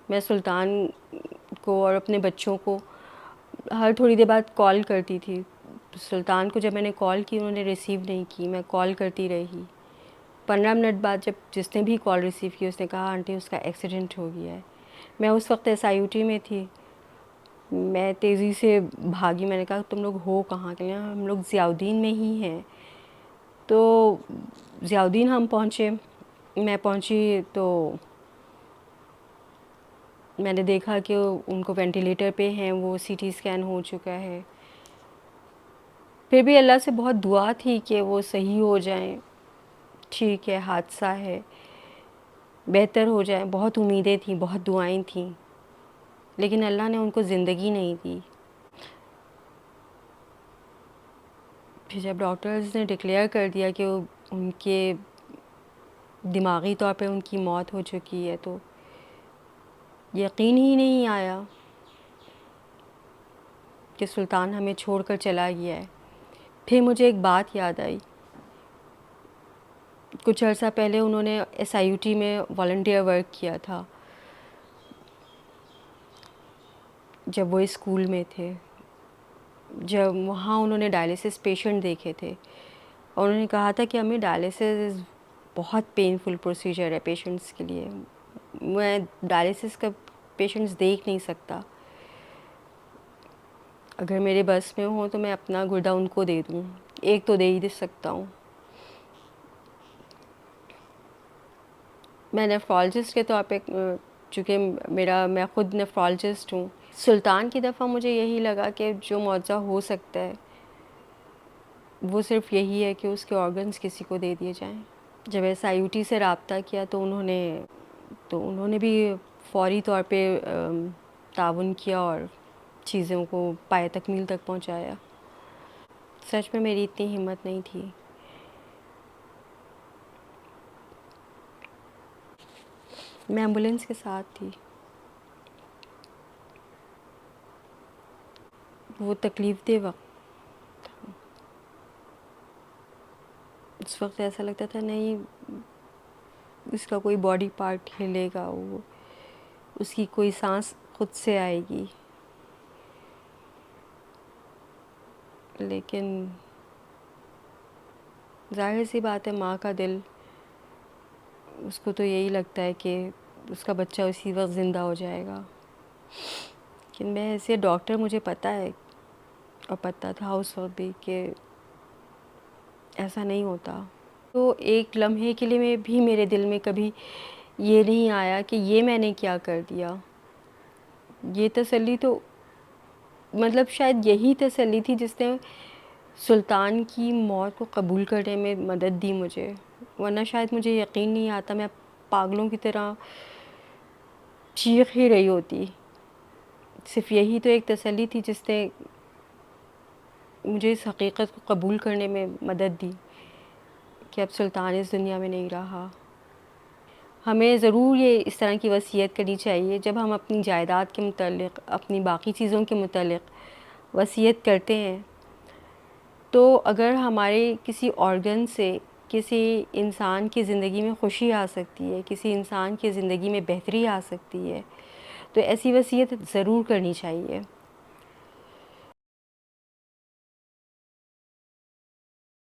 میں سلطان کو اور اپنے بچوں کو ہر تھوڑی دیر بعد کال کرتی تھی. سلطان کو جب میں نے کال کی انہوں نے ریسیو نہیں کی. میں کال کرتی رہی. 15 منٹ بعد جب جس نے بھی کال ریسیو کی اس نے کہا آنٹی اس کا ایکسیڈنٹ ہو گیا ہے. میں اس وقت SIUT میں تھی. میں تیزی سے بھاگی. میں نے کہا تم لوگ ہو کہاں کے؟ ہم لوگ ضیاء الدین میں ہی ہیں. تو ضیاء الدین ہم پہنچے. میں پہنچی تو میں نے دیکھا کہ ان کو وینٹیلیٹر پہ ہیں, وہ CT اسکین ہو چکا ہے. پھر بھی اللہ سے بہت دعا تھی کہ وہ صحیح ہو جائیں. ٹھیک ہے حادثہ ہے, بہتر ہو جائیں. بہت امیدیں تھیں, بہت دعائیں تھیں, لیکن اللہ نے ان کو زندگی نہیں دی. پھر جب ڈاکٹرز نے ڈکلیئر کر دیا کہ ان کے دماغی طور پہ ان کی موت ہو چکی ہے تو یقین ہی نہیں آیا کہ سلطان ہمیں چھوڑ کر چلا گیا ہے. پھر مجھے ایک بات یاد آئی. کچھ عرصہ پہلے انہوں نے SIUT میں والنٹیئر ورک کیا تھا جب وہ اسکول میں تھے. جب وہاں انہوں نے ڈائلیسس پیشنٹ دیکھے تھے اور انہوں نے کہا تھا کہ ہمیں ڈائلیسس بہت پینفل پروسیجر ہے پیشنٹس کے لیے. میں ڈائلیسس کا پیشنٹس دیکھ نہیں سکتا. اگر میرے بس میں ہوں تو میں اپنا گردہ ان کو دے دوں. ایک تو دے ہی دے سکتا ہوں. میں نیفرولوجسٹ کے طور پہ چونکہ میں خود نیفرولوجسٹ ہوں. سلطان کی دفعہ مجھے یہی لگا کہ جو معجزہ ہو سکتا ہے وہ صرف یہی ہے کہ اس کے آرگنز کسی کو دے دیے جائیں. جب SIUT سے رابطہ کیا تو انہوں نے بھی فوری طور پہ تعاون کیا اور چیزوں کو پائے تکمیل تک پہنچایا. سچ میں میری اتنی ہمت نہیں تھی. میں ایمبولینس کے ساتھ تھی. وہ تکلیف دہ وقت تھا. اس وقت ایسا لگتا تھا نہیں اس کا کوئی باڈی پارٹ ہلے گا, وہ اس کی کوئی سانس خود سے آئے گی. لیکن ظاہر سی بات ہے ماں کا دل, اس کو تو یہی لگتا ہے کہ اس کا بچہ اسی وقت زندہ ہو جائے گا. لیکن میں ایسے ڈاکٹر مجھے پتہ ہے اور پتہ تھا اس وقت بھی کہ ایسا نہیں ہوتا. تو ایک لمحے کے لیے بھی میرے دل میں کبھی یہ نہیں آیا کہ یہ میں نے کیا کر دیا. یہ تسلی تو مطلب شاید یہی تسلی تھی جس نے سلطان کی موت کو قبول کرنے میں مدد دی مجھے. ورنہ شاید مجھے یقین نہیں آتا, میں پاگلوں کی طرح چیخ ہی رہی ہوتی. صرف یہی تو ایک تسلی تھی جس نے مجھے اس حقیقت کو قبول کرنے میں مدد دی کہ اب سلطان اس دنیا میں نہیں رہا. ہمیں ضرور یہ اس طرح کی وصیت کرنی چاہیے جب ہم اپنی جائیداد کے متعلق, اپنی باقی چیزوں کے متعلق وصیت کرتے ہیں, تو اگر ہمارے کسی آرگن سے کسی انسان کی زندگی میں خوشی آ سکتی ہے, کسی انسان کی زندگی میں بہتری آ سکتی ہے, تو ایسی وصیت ضرور کرنی چاہیے.